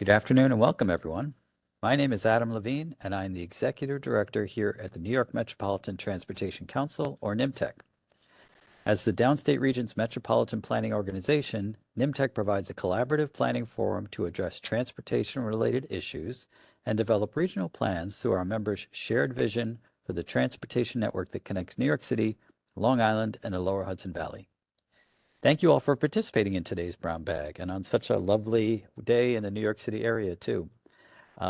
Good afternoon and welcome, everyone. My name is Adam Levine, and I'm the Executive Director here at the New York Metropolitan Transportation Council, or NYMTC. As the Downstate Region's Metropolitan Planning Organization, NYMTC provides a collaborative planning forum to address transportation-related issues and develop regional plans through our members' shared vision for the transportation network that connects New York City, Long Island, and the Lower Hudson Valley. Thank you all for participating in today's Brown Bag and on such a lovely day in the New York City area, too.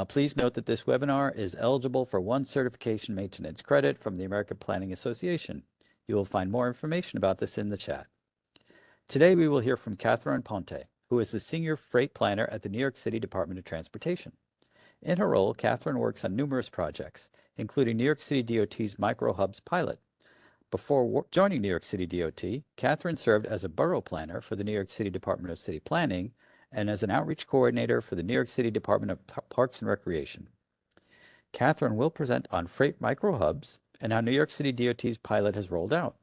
Please note that this webinar is eligible for one certification maintenance credit from the American Planning Association. You will find more information about this in the chat. Today, we will hear from Catherine Ponte, who is the Senior Freight Planner at the New York City Department of Transportation. In her role, Catherine works on numerous projects, including New York City DOT's Microhubs pilot. Before joining New York City DOT, Catherine served as a borough planner for the New York City Department of City Planning and as an outreach coordinator for the New York City Department of Parks and Recreation. Catherine will present on freight microhubs and how New York City DOT's pilot has rolled out.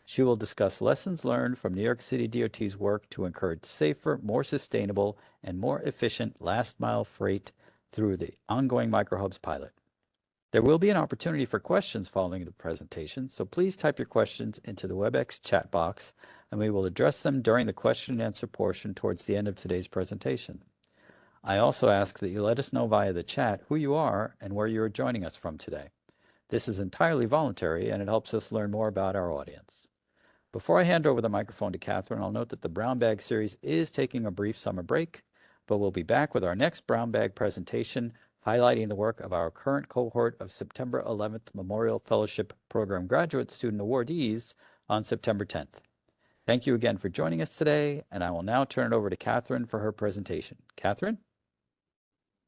She will discuss lessons learned from New York City DOT's work to encourage safer, more sustainable, and more efficient last-mile freight through the ongoing Microhubs pilot. There will be an opportunity for questions following the presentation, so please type your questions into the WebEx chat box, and we will address them during the question and answer portion towards the end of today's presentation. I also ask that you let us know via the chat who you are and where you are joining us from today. This is entirely voluntary, and it helps us learn more about our audience. Before I hand over the microphone to Catherine, I'll note that the Brown Bag series is taking a brief summer break, but we'll be back with our next Brown Bag presentation highlighting the work of our current cohort of September 11th Memorial Fellowship Program graduate student awardees on September 10th. Thank you again for joining us today, and I will now turn it over to Catherine for her presentation. Catherine?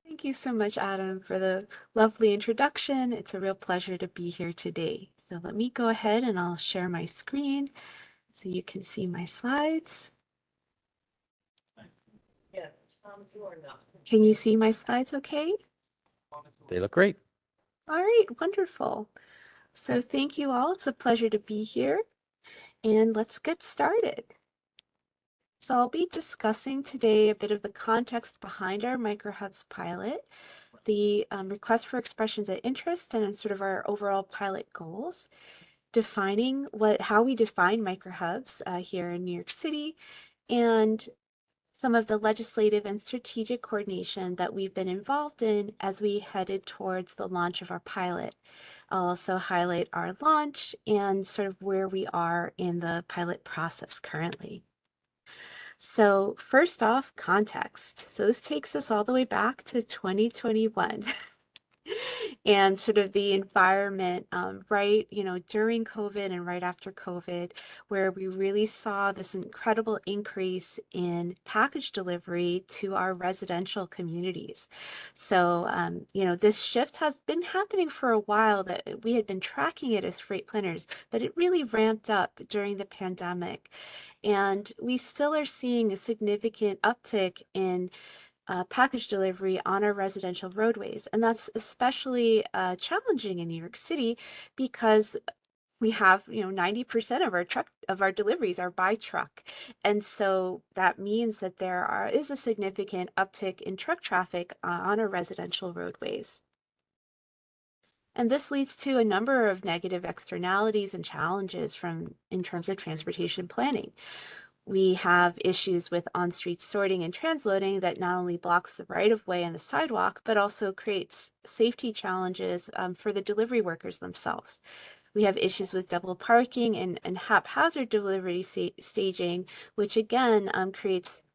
Thank you so much, Adam, for the lovely introduction. It's a real pleasure to be here today. So let me go ahead and I'll share my screen so you can see my slides. Can you see my slides okay? They look great. All right, wonderful. So thank you all. It's a pleasure to be here. And let's get started. So I'll be discussing today a bit of the context behind our Microhubs pilot, the request for expressions of interest, and sort of our overall pilot goals, defining how we define microhubs here in New York City, and some of the legislative and strategic coordination that we've been involved in as we headed towards the launch of our pilot. I'll also highlight our launch and sort of where we are in the pilot process currently. So first off, context. So this takes us all the way back to 2021. And sort of the environment, right, during COVID and right after COVID, where we really saw this incredible increase in package delivery to our residential communities. So, this shift has been happening for a while, that we had been tracking it as freight planners, but it really ramped up during the pandemic. And we still are seeing a significant uptick in package delivery on our residential roadways. And that's especially challenging in New York City because we have, 90% of our deliveries are by truck. And so that means that is a significant uptick in truck traffic on our residential roadways. And this leads to a number of negative externalities and challenges in terms of transportation planning. We have issues with on-street sorting and transloading that not only blocks the right-of-way and the sidewalk, but also creates safety challenges for the delivery workers themselves. We have issues with double parking and haphazard delivery staging, which again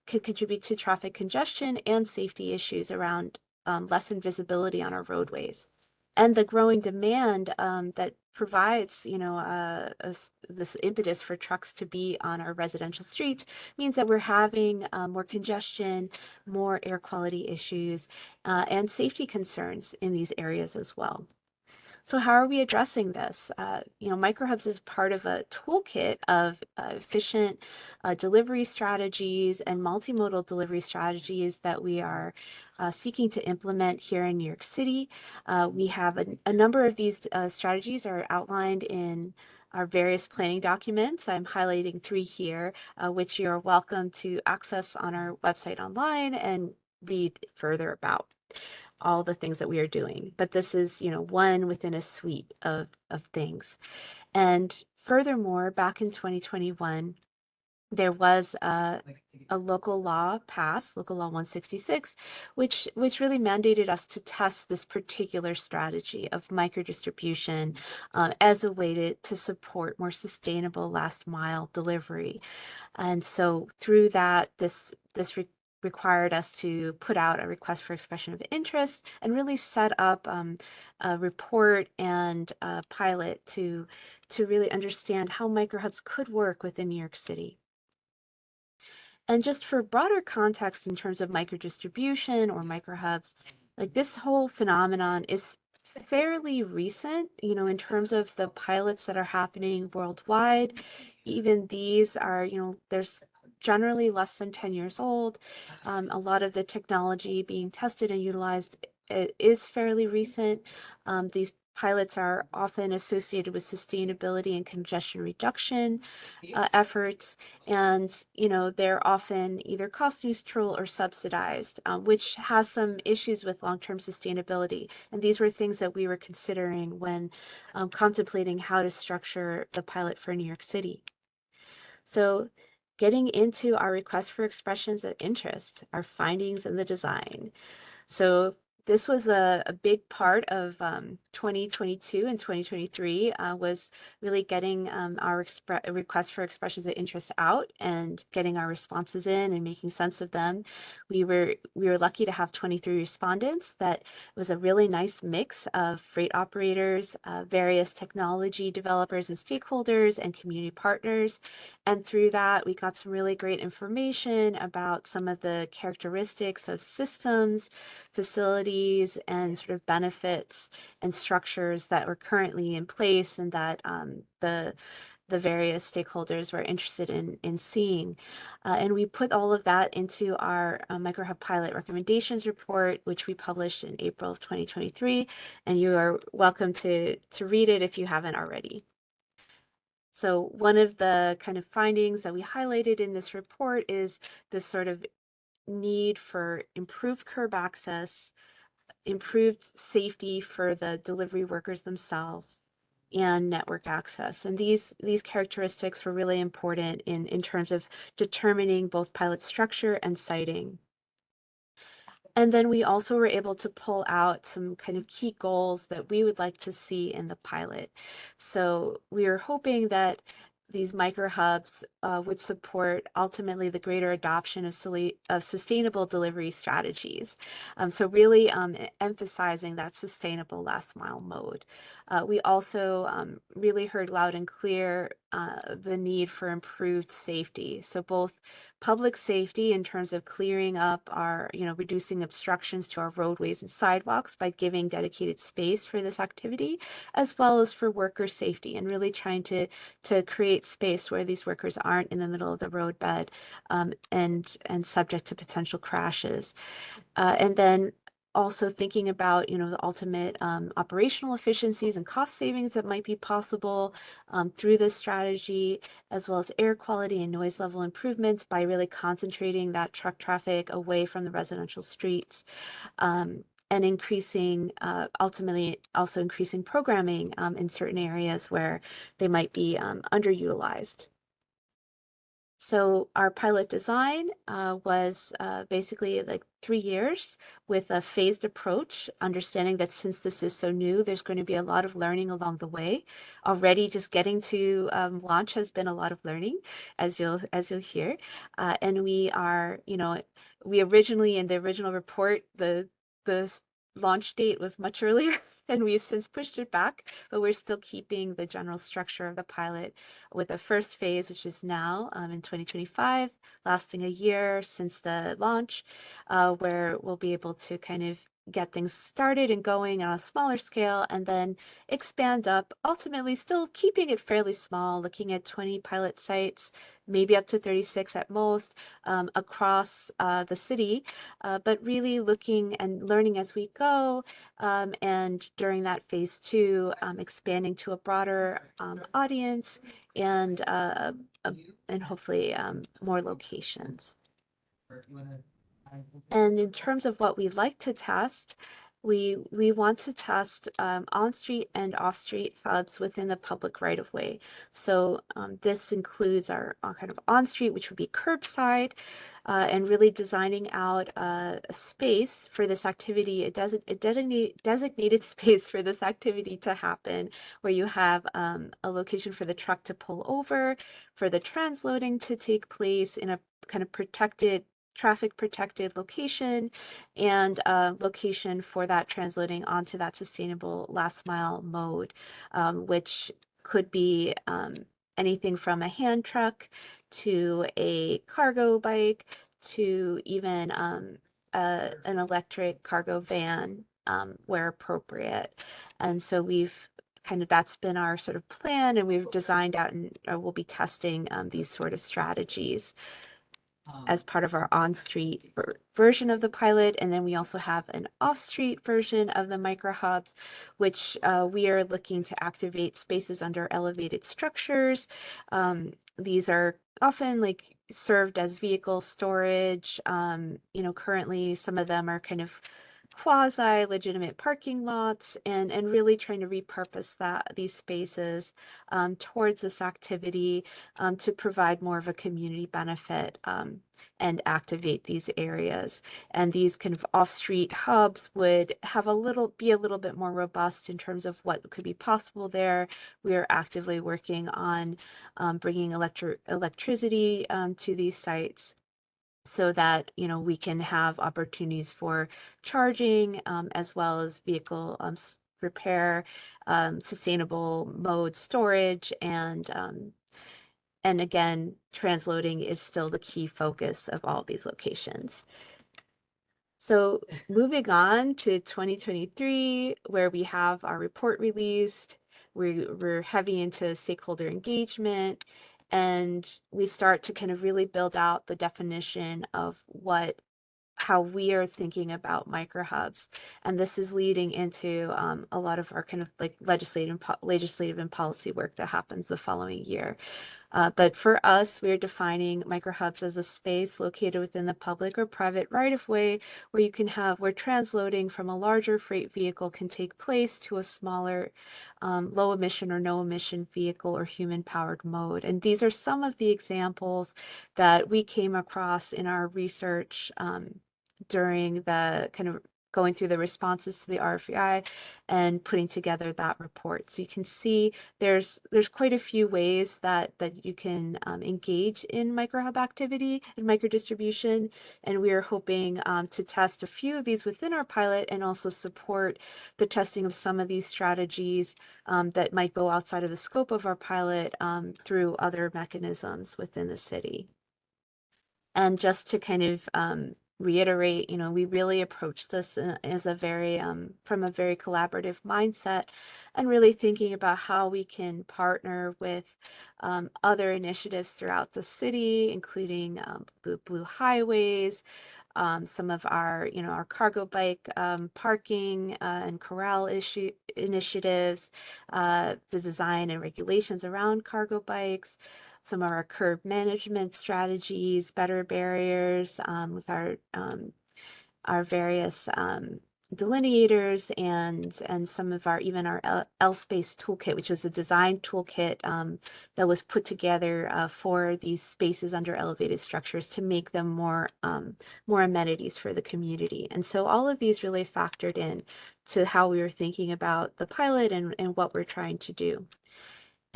could contribute to traffic congestion and safety issues around lessened visibility on our roadways. And the growing demand that provides, this impetus for trucks to be on our residential streets means that we're having more congestion, more air quality issues, and safety concerns in these areas as well. So how are we addressing this? Microhubs is part of a toolkit of efficient delivery strategies and multimodal delivery strategies that we are seeking to implement here in New York City. We have a number of these strategies are outlined in our various planning documents. I'm highlighting 3 here, which you're welcome to access on our website online and read further about all the things that we are doing. But this is, one within a suite of things. And furthermore, back in 2021, there was a local law passed, Local Law 166, which really mandated us to test this particular strategy of microdistribution as a way to support more sustainable last mile delivery. And so through that, this required us to put out a request for expression of interest and really set up a report and a pilot to really understand how microhubs could work within New York City. And just for broader context in terms of microdistribution or microhubs, like this whole phenomenon is fairly recent, in terms of the pilots that are happening worldwide. Even these are, there's generally less than 10 years old. A lot of the technology being tested and utilized is fairly recent. These pilots are often associated with sustainability and congestion reduction efforts, and they're often either cost neutral or subsidized, which has some issues with long-term sustainability. And these were things that we were considering when contemplating how to structure the pilot for New York City. So getting into our request for expressions of interest, our findings and the design. So this was a big part of 2022 and 2023 was really getting our request for expressions of interest out and getting our responses in and making sense of them. We were lucky to have 23 respondents. That was a really nice mix of freight operators, various technology developers and stakeholders, and community partners. And through that, we got some really great information about some of the characteristics of systems, facilities, and sort of benefits and structures that were currently in place and that the various stakeholders were interested in seeing. And we put all of that into our Microhub pilot recommendations report, which we published in April of 2023. And you are welcome to read it if you haven't already. So one of the kind of findings that we highlighted in this report is this sort of need for improved curb access, improved safety for the delivery workers themselves, and network access. And these characteristics were really important in terms of determining both pilot structure and siting. And then we also were able to pull out some kind of key goals that we would like to see in the pilot. So we are hoping that these microhubs would support ultimately the greater adoption of sustainable delivery strategies. So really emphasizing that sustainable last mile mode. We also really heard loud and clear the need for improved safety. So both public safety in terms of clearing up our, reducing obstructions to our roadways and sidewalks by giving dedicated space for this activity, as well as for worker safety and really trying to create space where these workers aren't in the middle of the roadbed and subject to potential crashes. And then also thinking about, the ultimate operational efficiencies and cost savings that might be possible through this strategy, as well as air quality and noise level improvements by really concentrating that truck traffic away from the residential streets. And increasing, ultimately also increasing programming in certain areas where they might be underutilized. So our pilot design was basically like 3 years with a phased approach, understanding that since this is so new, there's going to be a lot of learning along the way. Already just getting to launch has been a lot of learning, as you'll hear. And we are, we originally in the original report, the launch date was much earlier. And we've since pushed it back, but we're still keeping the general structure of the pilot with the first phase, which is now in 2025, lasting a year since the launch, where we'll be able to kind of get things started and going on a smaller scale and then expand up, ultimately still keeping it fairly small, looking at 20 pilot sites, maybe up to 36 at most across the city, but really looking and learning as we go, and during that phase 2, expanding to a broader audience and hopefully more locations. And in terms of what we like to test, we want to test on-street and off-street hubs within the public right-of-way. So this includes our kind of on-street, which would be curbside, and really designing out a space for this activity, a designated space for this activity to happen, where you have a location for the truck to pull over, for the transloading to take place in a kind of protected traffic protected location, and location for that transloading onto that sustainable last mile mode, which could be anything from a hand truck to a cargo bike to even an electric cargo van where appropriate. And so that's been our sort of plan, and we've designed out and we'll be testing these sort of strategies as part of our on-street version of the pilot. And then we also have an off-street version of the microhubs, which we are looking to activate spaces under elevated structures. These are often like served as vehicle storage. Currently some of them are kind of quasi legitimate parking lots, and really trying to repurpose these spaces towards this activity to provide more of a community benefit and activate these areas. And these kind of off-street hubs would be a little bit more robust in terms of what could be possible there. We are actively working on bringing electricity to these sites, so that we can have opportunities for charging, as well as vehicle repair, sustainable mode storage, and again, transloading is still the key focus of all these locations. So moving on to 2023, where we have our report released, we're heavy into stakeholder engagement, and we start to kind of really build out the definition of how we are thinking about microhubs. And this is leading into a lot of our kind of like legislative and policy work that happens the following year. But for us, we're defining microhubs as a space located within the public or private right-of-way where where transloading from a larger freight vehicle can take place to a smaller, low emission or no emission vehicle or human powered mode. And these are some of the examples that we came across in our research during the kind of going through the responses to the RFI and putting together that report. So you can see there's quite a few ways that you can engage in microhub activity and microdistribution, and we are hoping to test a few of these within our pilot and also support the testing of some of these strategies that might go outside of the scope of our pilot through other mechanisms within the city. And just to kind of reiterate, we really approach this as from a very collaborative mindset, and really thinking about how we can partner with other initiatives throughout the city, including Blue Highways, some of our cargo bike parking and corral initiatives, the design and regulations around cargo bikes, some of our curb management strategies, better barriers with our various delineators, and some of our L-Space toolkit, which was a design toolkit that was put together for these spaces under elevated structures to make them more amenities for the community. And so all of these really factored in to how we were thinking about the pilot and what we're trying to do.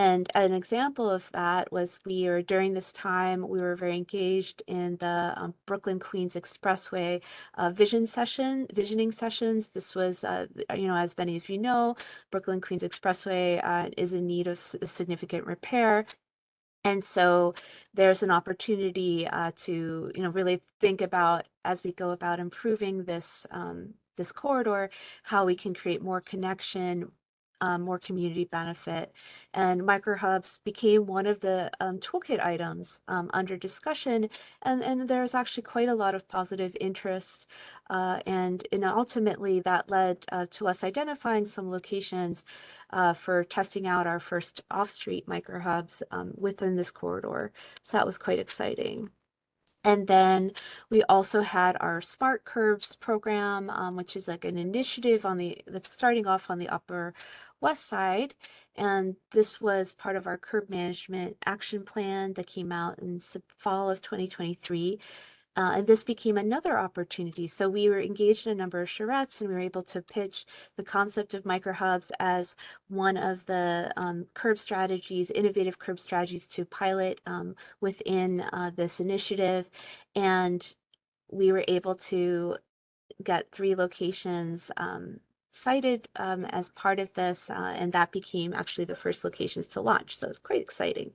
And an example of that was during this time, we were very engaged in the Brooklyn Queens Expressway visioning sessions. This was, as many of you know, Brooklyn Queens Expressway is in need of significant repair. And so there's an opportunity to, really think about, as we go about improving this corridor, how we can create more connection, more community benefit. And microhubs became one of the toolkit items under discussion, and there's actually quite a lot of positive interest. And ultimately that led to us identifying some locations for testing out our first off-street microhubs within this corridor. So that was quite exciting. And then we also had our Smart Curbs program, which is like an initiative that's starting off on the Upper West Side. And this was part of our curb management action plan that came out in fall of 2023. And this became another opportunity. So we were engaged in a number of charrettes, and we were able to pitch the concept of microhubs as one of the curb strategies, innovative curb strategies to pilot within this initiative. And we were able to get 3 locations cited as part of this, and that became actually the first locations to launch. So it's quite exciting.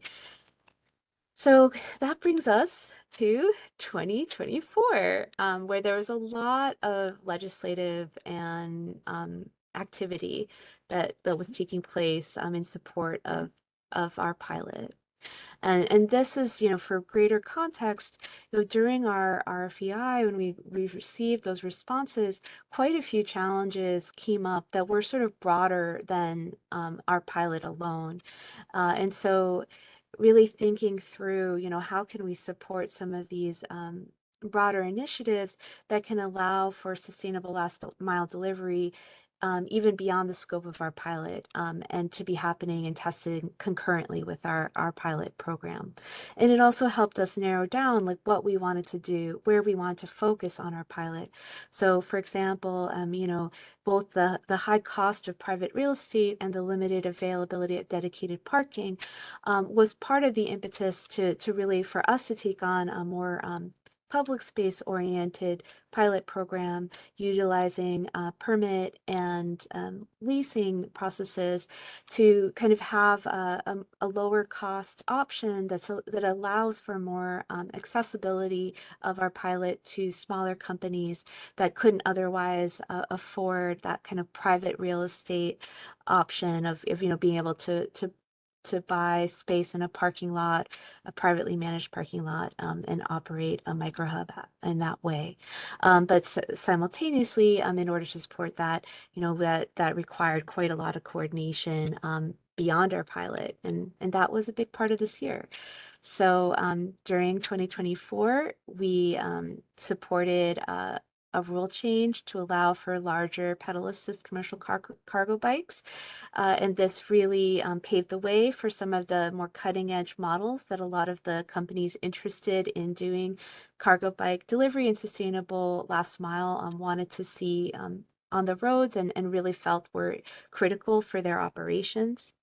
So that brings us to 2024, where there was a lot of legislative and activity that was taking place in support of our pilot. And this is, for greater context, during our RFEI, when we received those responses, quite a few challenges came up that were sort of broader than our pilot alone. And so really thinking through, how can we support some of these broader initiatives that can allow for sustainable last mile delivery, even beyond the scope of our pilot, and to be happening and tested concurrently with our pilot program. And it also helped us narrow down like what we wanted to do, where we want to focus on our pilot. So for example, both the high cost of private real estate and the limited availability of dedicated parking was part of the impetus to really for us to take on a more public space oriented pilot program utilizing permit and leasing processes to kind of have a lower cost option that allows for more accessibility of our pilot to smaller companies that couldn't otherwise afford that kind of private real estate option of being able to buy space in a parking lot, a privately managed parking lot, and operate a microhub in that way. But simultaneously, in order to support that, that required quite a lot of coordination beyond our pilot, and that was a big part of this year. So during 2024, we supported a rule change to allow for larger pedal assist commercial cargo bikes. And this really paved the way for some of the more cutting edge models that a lot of the companies interested in doing cargo bike delivery and sustainable last mile wanted to see on the roads and really felt were critical for their operations.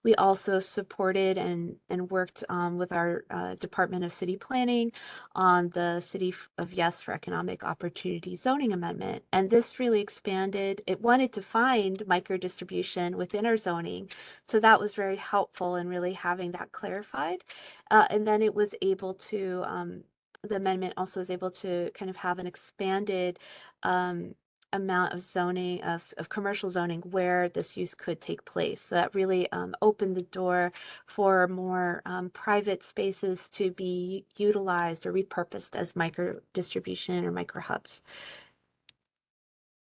We also supported and worked with our Department of City Planning on the City of Yes for Economic Opportunity zoning amendment. And this really expanded, it wanted to find micro distribution within our zoning. So that was very helpful in really having that clarified. And then it was able to, the amendment also was able to kind of have an expanded amount of zoning of commercial zoning where this use could take place. So that really opened the door for more private spaces to be utilized or repurposed as micro distribution or micro hubs.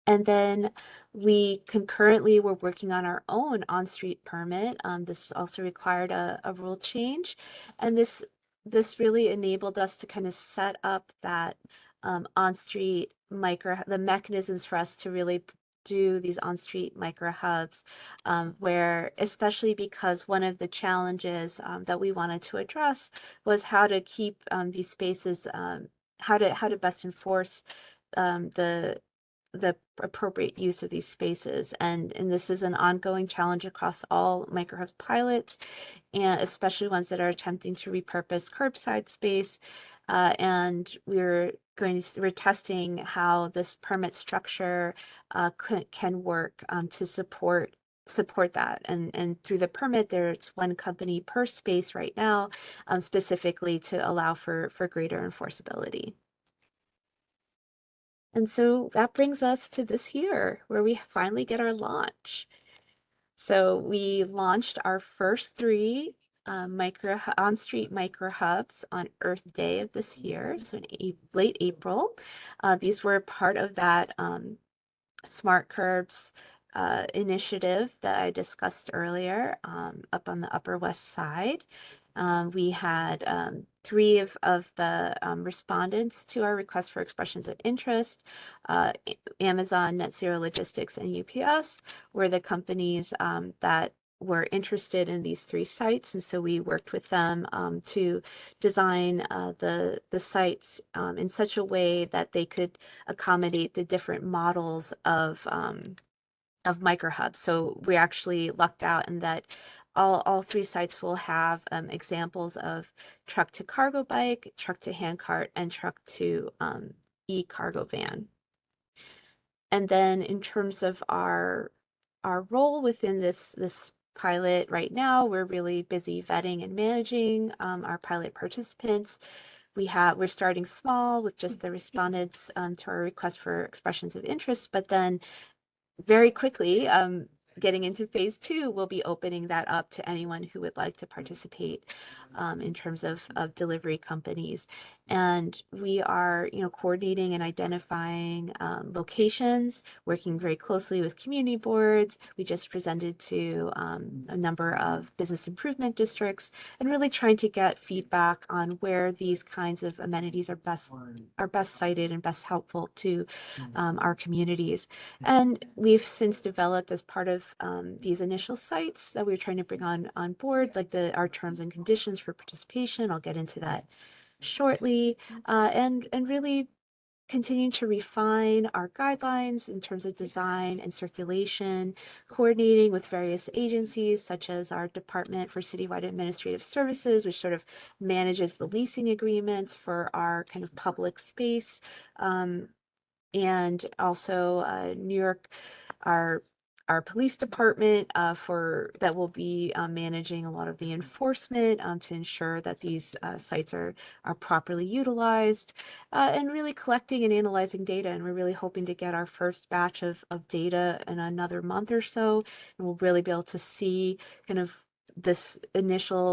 And then we concurrently were working on our own on-street permit. This also required a rule change, and this really enabled us to kind of set up that on-street the mechanisms for us to really do these on-street micro hubs, where especially because one of the challenges that we wanted to address was how to keep these spaces, how to best enforce the appropriate use of these spaces. And this is an ongoing challenge across all microhubs pilots, and especially ones that are attempting to repurpose curbside space. And we're testing how this permit structure can work to support that. And through the permit, there's one company per space right now, specifically to allow for greater enforceability. And so that brings us to this year where we finally get our launch. So we launched our first 3 on-street micro hubs on Earth Day of this year, so in late April. These were part of that Smart Curbs initiative that I discussed earlier up on the Upper West Side. We had 3 of the respondents to our request for expressions of interest. Amazon, Net Zero Logistics, and UPS were the companies that were interested in these 3 sites, and so we worked with them to design the sites in such a way that they could accommodate the different models of microhubs. So we actually lucked out in that all 3 sites will have examples of truck to cargo bike, truck to handcart, and truck to e-cargo van. And then in terms of our role within this pilot right now, we're really busy vetting and managing our pilot participants. We're starting small with just the respondents to our request for expressions of interest, but then very quickly, getting into phase 2, we'll be opening that up to anyone who would like to participate in terms of delivery companies. And we are, coordinating and identifying locations, working very closely with community boards. We just presented to a number of business improvement districts and really trying to get feedback on where these kinds of amenities are best cited and best helpful to our communities. And we've since developed as part of these initial sites that we're trying to bring on board, like our terms and conditions for participation. I'll get into that shortly, and really continuing to refine our guidelines in terms of design and circulation, coordinating with various agencies such as our Department for Citywide Administrative Services, which sort of manages the leasing agreements for our kind of public space. And also New York, our police department for that will be managing a lot of the enforcement to ensure that these sites are properly utilized, and really collecting and analyzing data. And we're really hoping to get our first batch of data in another month or so, and we'll really be able to see kind of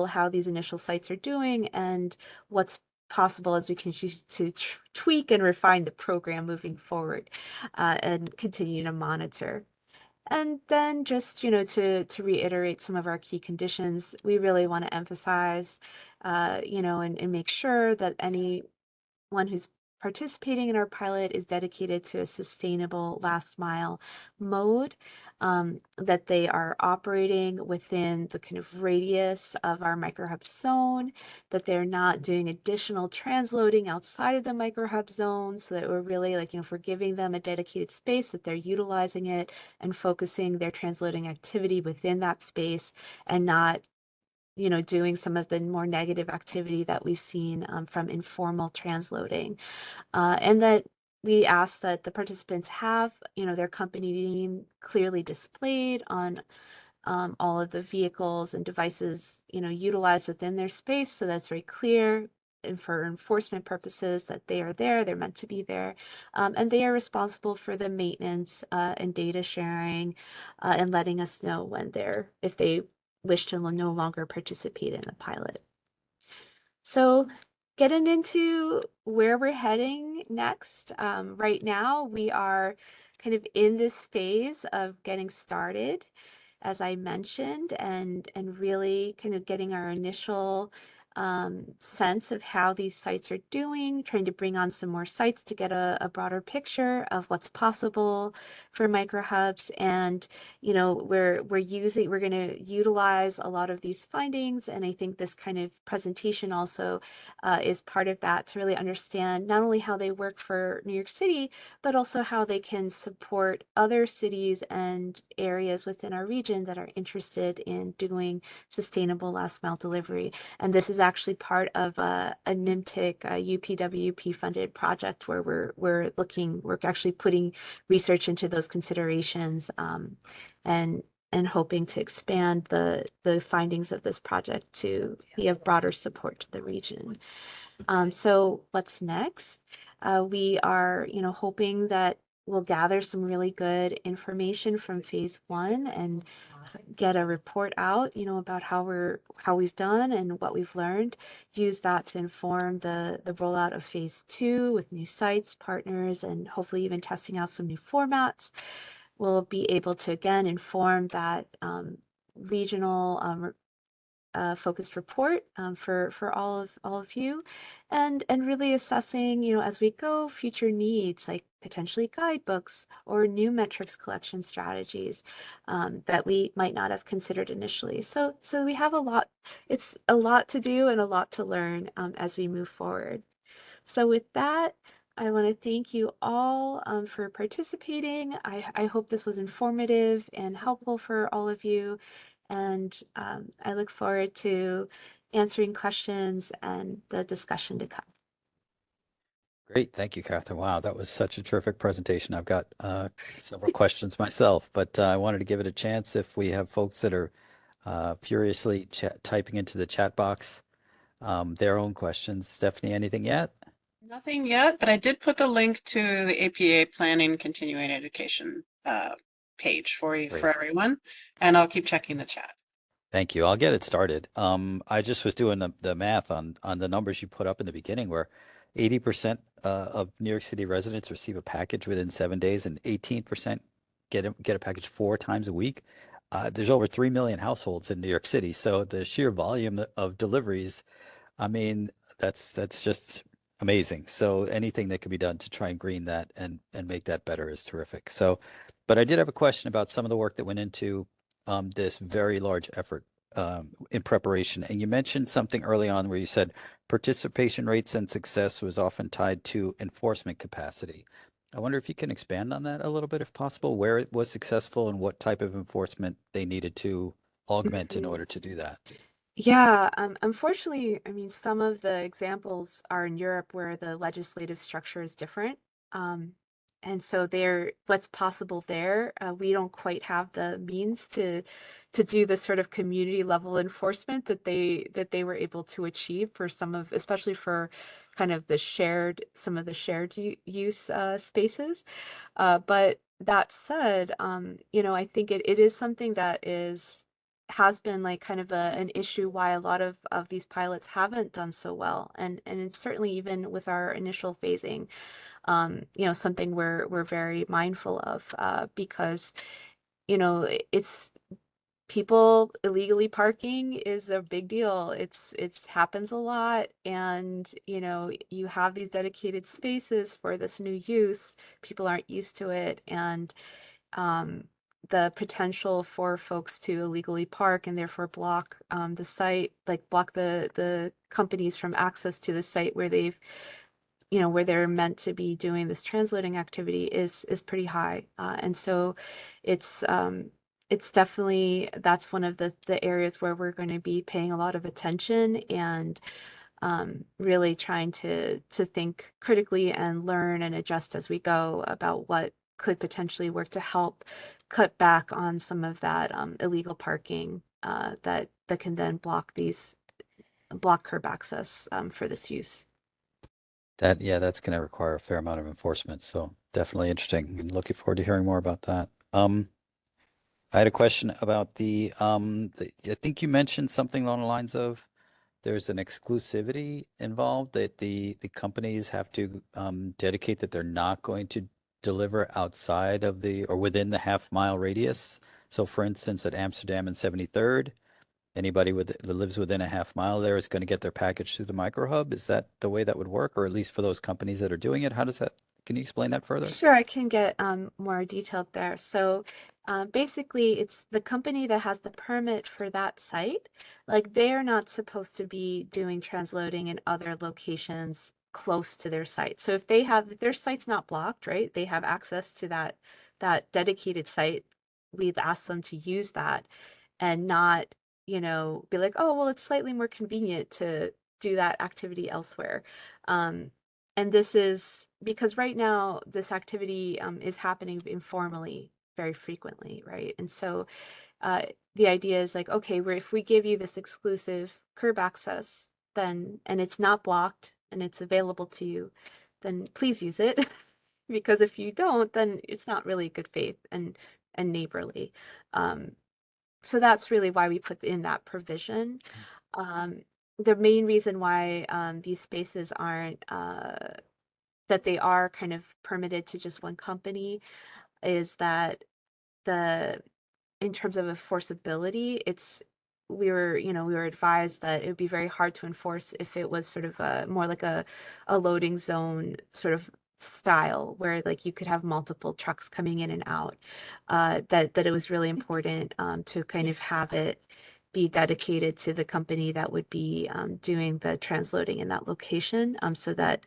how these initial sites are doing and what's possible as we continue to tweak and refine the program moving forward, and continue to monitor. And then just, to reiterate some of our key conditions, we really want to emphasize, and make sure that anyone who's participating in our pilot is dedicated to a sustainable last mile mode, that they are operating within the kind of radius of our microhub zone, that they're not doing additional transloading outside of the microhub zone, so that we're really like, if we're giving them a dedicated space, that they're utilizing it and focusing their transloading activity within that space and not doing some of the more negative activity that we've seen from informal transloading. And that we ask that the participants have, their company name clearly displayed on all of the vehicles and devices, utilized within their space, so that's very clear. And for enforcement purposes, that they are there, they're meant to be there, and they are responsible for the maintenance and data sharing, and letting us know if they wish to no longer participate in the pilot. So getting into where we're heading next, right now we are kind of in this phase of getting started, as I mentioned, and really kind of getting our initial sense of how these sites are doing, trying to bring on some more sites to get a broader picture of what's possible for microhubs. And we're going to utilize a lot of these findings, and I think this kind of presentation also is part of that, to really understand not only how they work for New York City, but also how they can support other cities and areas within our region that are interested in doing sustainable last mile delivery. And this is actually part of a NYMTC UPWP funded project where we're actually putting research into those considerations, and hoping to expand the findings of this project to be of broader support to the region. So what's next? We are, hoping that we'll gather some really good information from phase 1 and get a report out, about how we've done and what we've learned. Use that to inform the rollout of phase 2 with new sites, partners, and hopefully even testing out some new formats. We'll be able to again inform that regional focused report for all of you, and really assessing, as we go, future needs like potentially guidebooks or new metrics collection strategies that we might not have considered initially. So we have a lot. It's a lot to do and a lot to learn as we move forward. So with that, I want to thank you all for participating. I hope this was informative and helpful for all of you. And I look forward to answering questions and the discussion to come. Great. Thank you, Catherine. Wow, that was such a terrific presentation. I've got several questions myself, but I wanted to give it a chance if we have folks that are furiously typing into the chat box their own questions. Stephanie, anything yet? Nothing yet, but I did put the link to the APA Planning Continuing Education page for everyone, and I'll keep checking the chat. Thank you. I'll get it started. I just was doing the math on the numbers you put up in the beginning, where 80% of New York City residents receive a package within 7 days, and 18% get a package 4 times a week. There's over 3 million households in New York City, so the sheer volume of deliveries, I mean, that's just amazing. So anything that can be done to try and green that and make that better is terrific. So, but I did have a question about some of the work that went into this very large effort in preparation. And you mentioned something early on where you said participation rates and success was often tied to enforcement capacity. I wonder if you can expand on that a little bit, if possible, where it was successful and what type of enforcement they needed to augment in order to do that. Yeah, unfortunately, I mean, some of the examples are in Europe where the legislative structure is different. Um, and so what's possible there, we don't quite have the means to do the sort of community level enforcement that they were able to achieve for especially for kind of some of the shared use spaces. But that said, I think it is something that has been like kind of an issue why a lot of these pilots haven't done so well. And it's certainly even with our initial phasing, something we're very mindful of because, it's people illegally parking is a big deal. It's happens a lot, and you have these dedicated spaces for this new use. People aren't used to it, and um, the potential for folks to illegally park and therefore block the site, like block the companies from access to the site where they're meant to be doing this transloading activity is pretty high. And so it's definitely that's one of the areas where we're going to be paying a lot of attention and really trying to think critically and learn and adjust as we go about what could potentially work to help cut back on some of that illegal parking that can then block curb access for this use. Yeah, that's going to require a fair amount of enforcement. So definitely interesting and looking forward to hearing more about that. I had a question about I think you mentioned something along the lines of there's an exclusivity involved that the companies have to dedicate that they're not going to deliver outside of or within the half-mile radius. So for instance, at Amsterdam and 73rd, anybody that lives within a half mile there is going to get their package through the microhub. Is that the way that would work, or at least for those companies that are doing it? How does that, can you explain that further? Sure, I can get more detailed there. So basically, it's the company that has the permit for that site. Like they're not supposed to be doing transloading in other locations close to their site. So if their site's not blocked, right? They have access to that dedicated site. We've asked them to use that and not, be like, oh, well, it's slightly more convenient to do that activity elsewhere. Um, and this is because right now this activity is happening informally very frequently, right? And so uh, the idea is like, okay, if we give you this exclusive curb access, then and it's not blocked and it's available to you, then please use it. Because if you don't, then it's not really good faith and neighborly. Um, so that's really why we put in that provision. Um, the main reason why these spaces aren't that they are kind of permitted to just one company is that the in terms of enforceability, we were advised that it would be very hard to enforce if it was sort of more like a loading zone sort of style where like you could have multiple trucks coming in and out. That it was really important to kind of have it be dedicated to the company that would be doing the transloading in that location, so that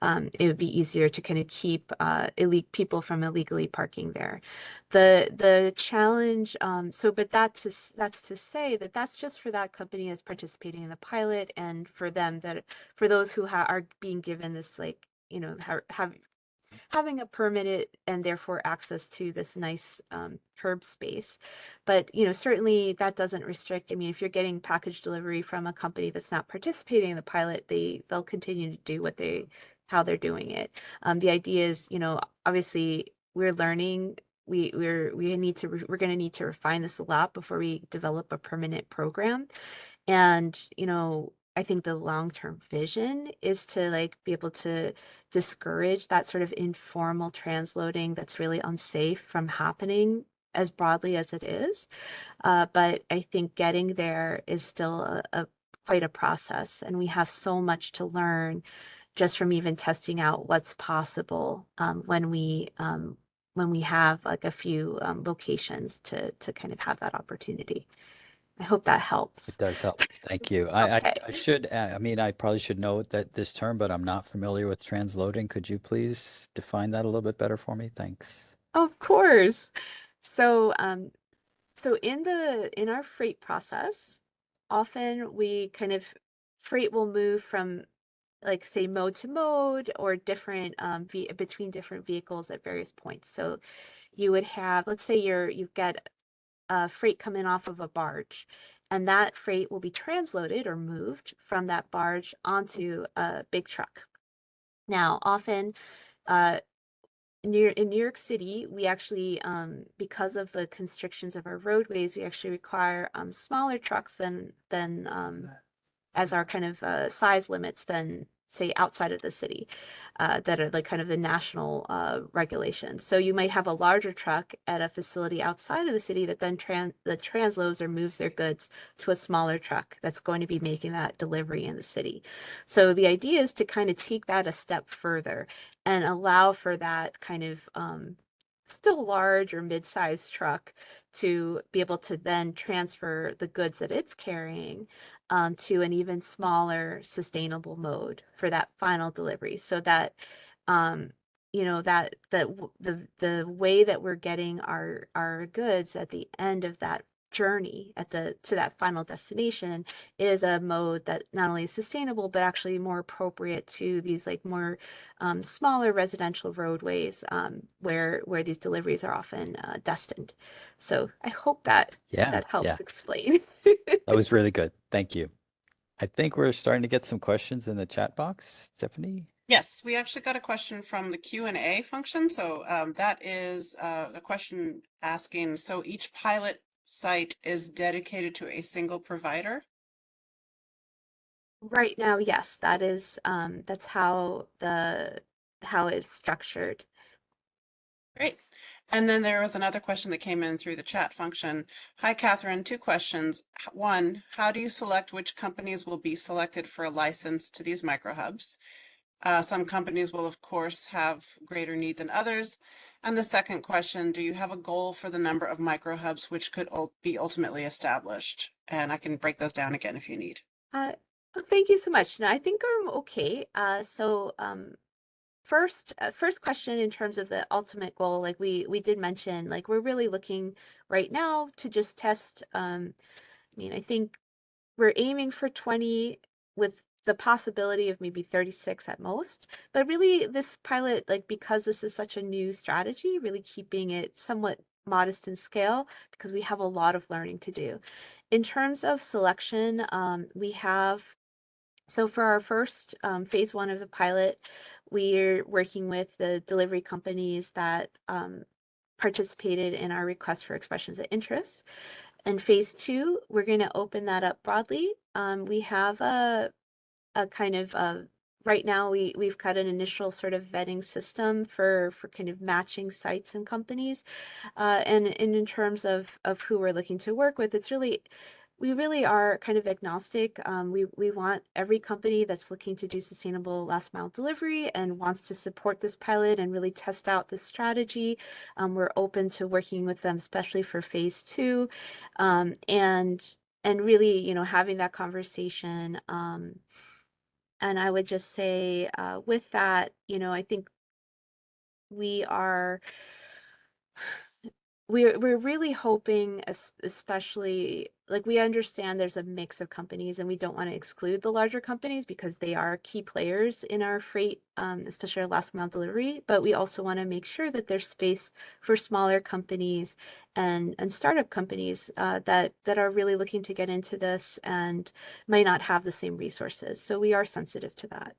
it would be easier to kind of keep people from illegally parking there. The challenge, but that's to say that that's just for that company that's participating in the pilot, and for them for those who are being given this, like, having a permitted and therefore access to this nice curb space. But certainly that doesn't restrict. I mean, if you're getting package delivery from a company that's not participating in the pilot, they'll continue to do how they're doing it. The idea is, obviously we're learning. We're going to need to refine this a lot before we develop a permanent program. And, I think the long-term vision is to like be able to discourage that sort of informal transloading that's really unsafe from happening as broadly as it is. But I think getting there is still quite a process, and we have so much to learn just from even testing out what's possible when we have like a few locations to kind of have that opportunity. I hope that helps. It does help. Thank you. Okay. I should, I mean, I probably should know this term, but I'm not familiar with transloading. Could you please define that a little bit better for me? Thanks. Of course. So, in our freight process, often freight will move from, like, say, mode to mode, or different between different vehicles at various points. So you would have, let's say you've got freight coming off of a barge, and that freight will be transloaded or moved from that barge onto a big truck. Now, often in New York City, we actually, because of the constrictions of our roadways, we actually require smaller trucks than as our kind of size limits than, say, outside of the city, that are like kind of the national regulations. So you might have a larger truck at a facility outside of the city that then transloads or moves their goods to a smaller truck that's going to be making that delivery in the city. So the idea is to kind of take that a step further and allow for that kind of still large or mid-sized truck to be able to then transfer the goods that it's carrying to an even smaller sustainable mode for that final delivery, so that the way that we're getting our goods at the end of that journey to that final destination is a mode that not only is sustainable but actually more appropriate to these like more smaller residential roadways, where these deliveries are often destined. So I hope that Yeah, helps yeah, explain. that was really good. Thank you. I think we're starting to get some questions in the chat box. Stephanie? Yes, we actually got a question from the Q&A function. So that is a question asking, so each pilot site is dedicated to a single provider? Right now, yes, that's how it's structured. Great. And then there was another question that came in through the chat function. Hi, Catherine. Two questions. One, how do you select which companies will be selected for a license to these microhubs? Some companies will, of course, have greater need than others. And the second question, do you have a goal for the number of microhubs which could be ultimately established? And I can break those down again if you need. Thank you so much. No, I think I'm okay. First question, in terms of the ultimate goal, like we did mention, like we're really looking right now to just test. I mean, I think we're aiming for 20 with the possibility of maybe 36 at most. But really, this pilot, like, because this is such a new strategy, really keeping it somewhat modest in scale because we have a lot of learning to do. In terms of selection, we have, so for our first phase one of the pilot, we're working with the delivery companies that participated in our request for expressions of interest. And phase two, we're going to open that up broadly. We have a kind of right now we've got an initial sort of vetting system for kind of matching sites and companies, and in terms of who we're looking to work with, it's really we really are kind of agnostic. We want every company that's looking to do sustainable last mile delivery and wants to support this pilot and really test out this strategy. We're open to working with them, especially for phase 2, and really, having that conversation. And I would just say, with that, I think we are we're really hoping, especially, like, we understand there's a mix of companies and we don't want to exclude the larger companies because they are key players in our freight, especially our last mile delivery, but we also want to make sure that there's space for smaller companies and startup companies, that are really looking to get into this and might not have the same resources. So we are sensitive to that.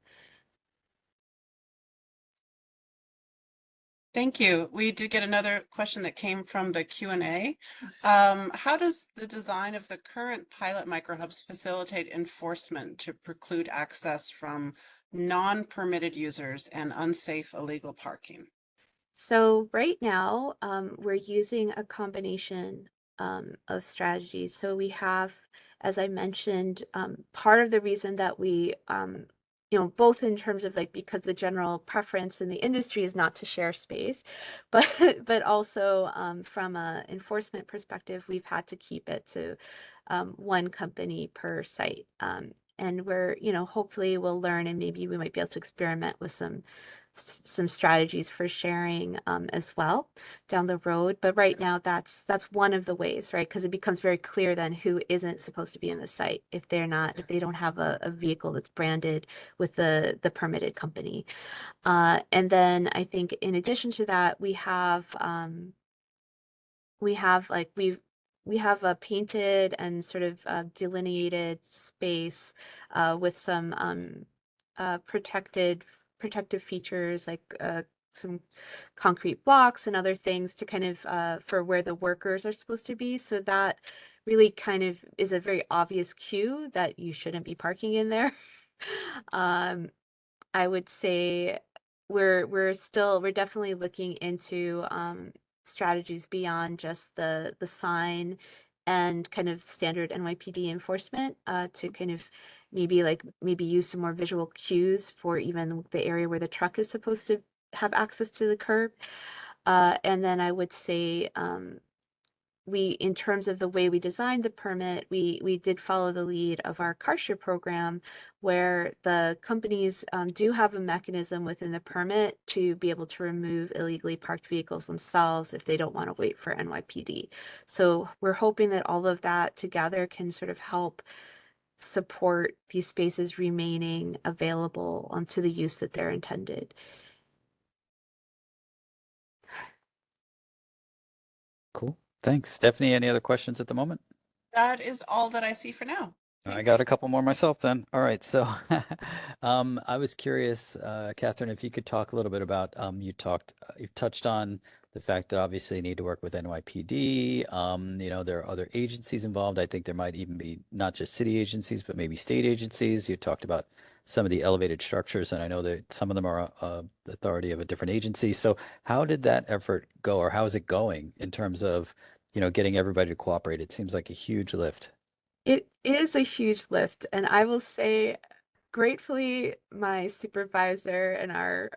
Thank you. We did get another question that came from the Q&A. How does the design of the current pilot microhubs facilitate enforcement to preclude access from non-permitted users and unsafe illegal parking? So right now, we're using a combination, of strategies. So we have, as I mentioned, part of the reason that we, both in terms of, like, because the general preference in the industry is not to share space, but but also, from a enforcement perspective, we've had to keep it to, one company per site. And we're, hopefully we'll learn, and maybe we might be able to experiment with some strategies for sharing, as well down the road. But right now, that's one of the ways, right? Because it becomes very clear then who isn't supposed to be in the site if they don't have a vehicle that's branded with the permitted company. And then I think in addition to that, we have a painted and sort of, delineated space, with some, protective features, like, some concrete blocks and other things to kind of, for where the workers are supposed to be. So that really kind of is a very obvious cue that you shouldn't be parking in there. Um, I would say we're definitely looking into, strategies beyond just the sign and kind of standard NYPD enforcement, to kind of maybe use some more visual cues for even the area where the truck is supposed to have access to the curb. And then I would say, in terms of the way we designed the permit, we did follow the lead of our car share program, where the companies, do have a mechanism within the permit to be able to remove illegally parked vehicles themselves if they don't want to wait for NYPD. So we're hoping that all of that together can sort of help support these spaces remaining available, to the use that they're intended. Cool. Thanks. Stephanie, any other questions at the moment? That is all that I see for now. I got a Thanks. couple more myself then. All right. So I was curious, Catherine, if you could talk a little bit about, you've touched on the fact that obviously you need to work with NYPD. There are other agencies involved. I think there might even be not just city agencies, but maybe state agencies. You talked about some of the elevated structures, and I know that some of them are the authority of a different agency. So how did that effort go, or how is it going in terms of, getting everybody to cooperate? It seems like a huge lift. It is a huge lift, and I will say, gratefully, my supervisor and our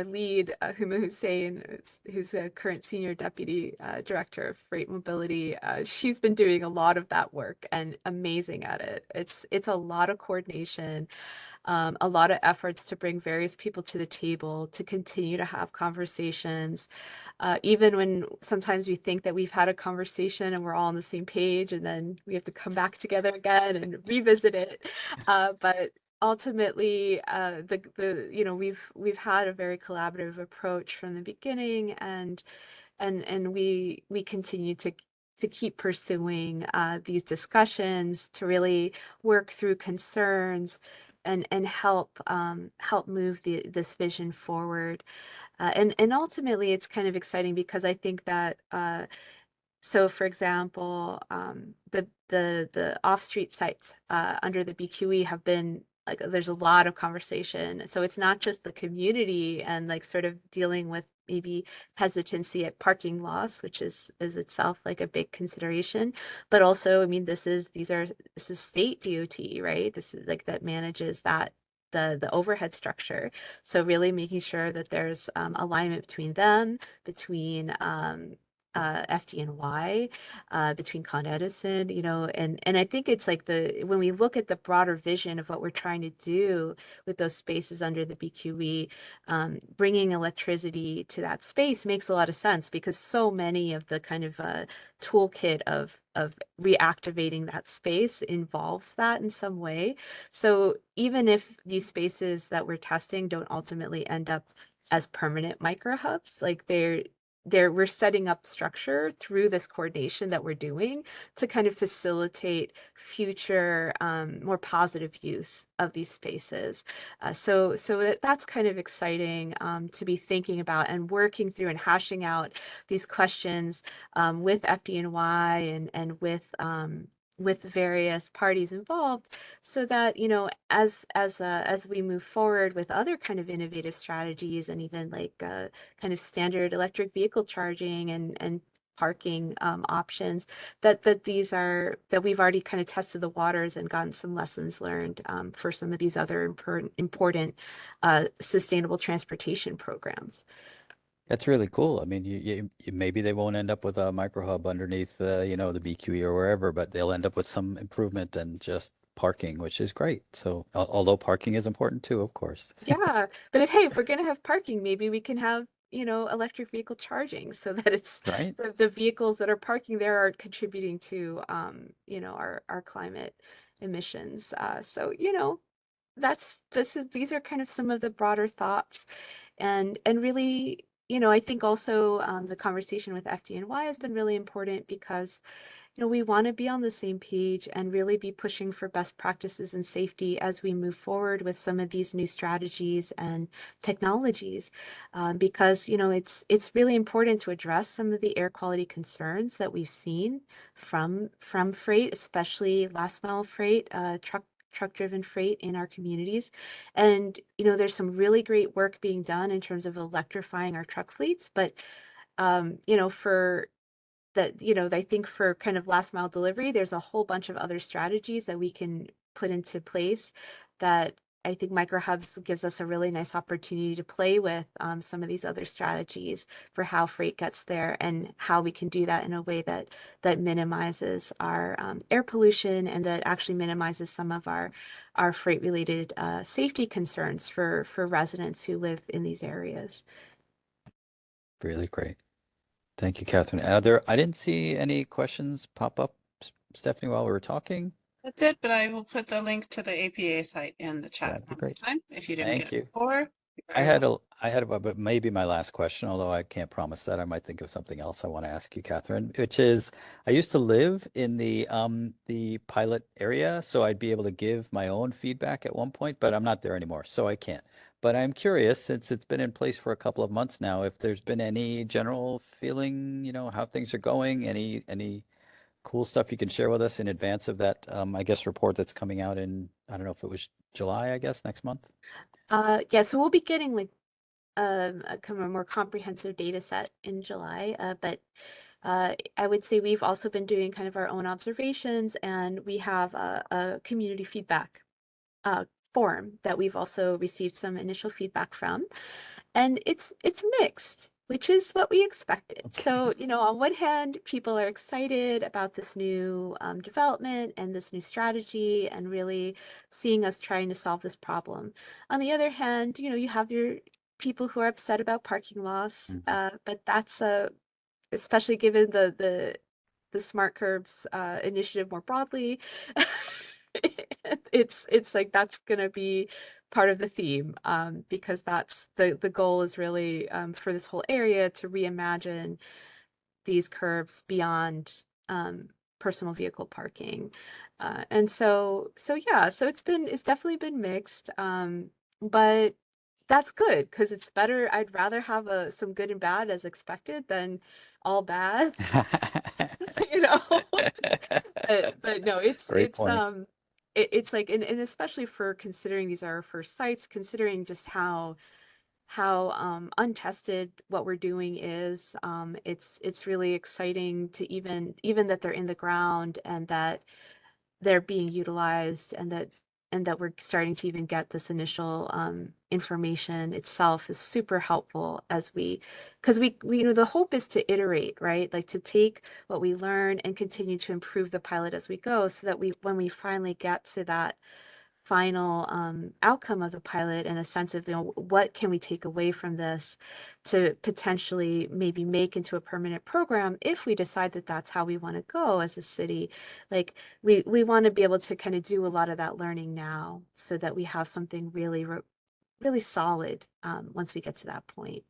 lead, Huma Hussein, who's a current senior deputy, director of freight mobility, she's been doing a lot of that work and amazing at it. It's a lot of coordination, a lot of efforts to bring various people to the table to continue to have conversations, even when sometimes we think that we've had a conversation and we're all on the same page, and then we have to come back together again and revisit it. But ultimately, we've had a very collaborative approach from the beginning, and we continue to keep pursuing, these discussions to really work through concerns and help move this vision forward. And ultimately, it's kind of exciting because I think that, so for example, the off-street sites, under the BQE have been, like, there's a lot of conversation. So it's not just the community and, like, sort of dealing with maybe hesitancy at parking loss, which is itself like a big consideration. But also, I mean, this is state DOT, right? This is like that manages that the overhead structure. So really making sure that there's alignment between them, between FDNY, between Con Edison, you know, and I think it's like when we look at the broader vision of what we're trying to do with those spaces under the BQE, bringing electricity to that space makes a lot of sense because so many of the kind of toolkit of reactivating that space involves that in some way. So even if these spaces that we're testing don't ultimately end up as permanent microhubs, like we're setting up structure through this coordination that we're doing to kind of facilitate future more positive use of these spaces. So that's kind of exciting to be thinking about and working through and hashing out these questions with FDNY and with various parties involved, so that, you know, as we move forward with other kind of innovative strategies and even like kind of standard electric vehicle charging and parking options, that we've already kind of tested the waters and gotten some lessons learned for some of these other important sustainable transportation programs. That's really cool. I mean, maybe they won't end up with a microhub underneath, you know, the BQE or wherever, but they'll end up with some improvement than just parking, which is great. So, although parking is important too, of course. Yeah, but if we're gonna have parking, maybe we can have, you know, electric vehicle charging so that it's Right? the vehicles that are parking there are contributing to, you know, our climate emissions. So, you know, these are kind of some of the broader thoughts, and really, you know, I think also the conversation with FDNY has been really important because, you know, we want to be on the same page and really be pushing for best practices and safety as we move forward with some of these new strategies and technologies, because, you know, it's really important to address some of the air quality concerns that we've seen from freight, especially last mile freight, truck driven freight in our communities. And, you know, there's some really great work being done in terms of electrifying our truck fleets, but you know, for that, you know, I think for kind of last mile delivery, there's a whole bunch of other strategies that we can put into place that I think Microhubs gives us a really nice opportunity to play with some of these other strategies for how freight gets there and how we can do that in a way that minimizes our air pollution and that actually minimizes some of our freight related safety concerns for residents who live in these areas. Really great. Thank you, Catherine. I didn't see any questions pop up, Stephanie, while we were talking. That's it, but I will put the link to the APA site in the chat That'd be one more great. time if you didn't Thank get you. it before. You're I very had welcome. but maybe my last question, although I can't promise that. I might think of something else I want to ask you, Catherine, which is I used to live in the pilot area, so I'd be able to give my own feedback at one point, but I'm not there anymore, so I can't. But I'm curious, since it's been in place for a couple of months now, if there's been any general feeling, you know, how things are going, any cool stuff you can share with us in advance of that, I guess, report that's coming out in, I don't know if it was July, I guess, next month. Yeah, so we'll be getting like a kind of a more comprehensive data set in July. But I would say we've also been doing kind of our own observations, and we have a community feedback uh, form that we've also received some initial feedback from, and it's mixed, which is what we expected. Okay. So, you know, on one hand, people are excited about this new development and this new strategy and really seeing us trying to solve this problem. On the other hand, you know, you have your people who are upset about parking loss, Mhm. but that's especially given the smart curbs initiative more broadly. It's like that's gonna be part of the theme, because that's the goal is really for this whole area to reimagine these curbs beyond personal vehicle parking. And so yeah, so it's definitely been mixed, but that's good because it's better. I'd rather have some good and bad as expected than all bad, you know. But no, Great point. it's like, and especially for considering these are our first sites, considering just how untested what we're doing is. It's really exciting to even that they're in the ground and that they're being utilized and that we're starting to even get this initial information itself is super helpful as because we the hope is to iterate, right? Like to take what we learn and continue to improve the pilot as we go so that when we finally get to that final outcome of the pilot and a sense of, what can we take away from this to potentially maybe make into a permanent program if we decide that that's how we want to go as a city. Like we want to be able to kind of do a lot of that learning now so that we have something really solid once we get to that point.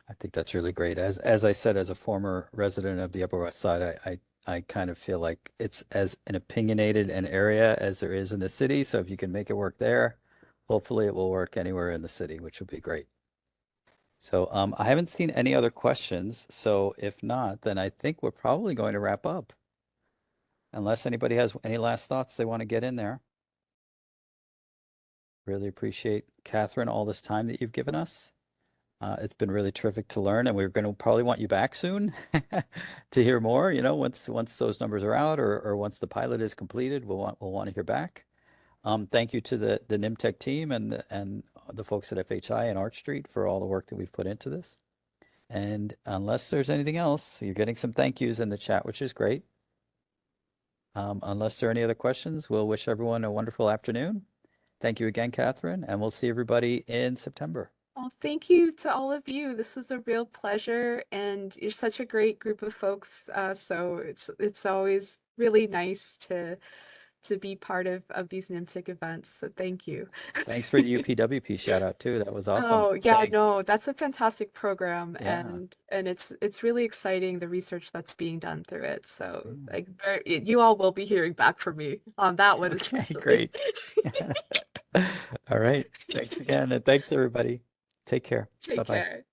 I think that's really great. As I said, as a former resident of the Upper West Side, I kind of feel like it's as an opinionated an area as there is in the city. So if you can make it work there, hopefully it will work anywhere in the city, which would be great. So I haven't seen any other questions. So if not, then I think we're probably going to wrap up. Unless anybody has any last thoughts they want to get in there. Really appreciate, Catherine, all this time that you've given us. It's been really terrific to learn, and we're going to probably want you back soon to hear more. Once those numbers are out, or once the pilot is completed, we'll want to hear back. Thank you to the NYMTC team and the folks at FHI and Arch Street for all the work that we've put into this. And unless there's anything else, you're getting some thank yous in the chat, which is great. Unless there are any other questions, we'll wish everyone a wonderful afternoon. Thank you again, Catherine, and we'll see everybody in September. Well, thank you to all of you. This was a real pleasure, and you're such a great group of folks. So it's always really nice to be part of these NYMTC events. So thank you. Thanks for the UPWP shout out too. That was awesome. Oh yeah, Thanks. no, that's a fantastic program, Yeah. and it's really exciting the research that's being done through it. So Yeah. like you all will be hearing back from me on that one Okay, especially. great. All right. Thanks again, and thanks everybody. Take care. Take Bye-bye. care.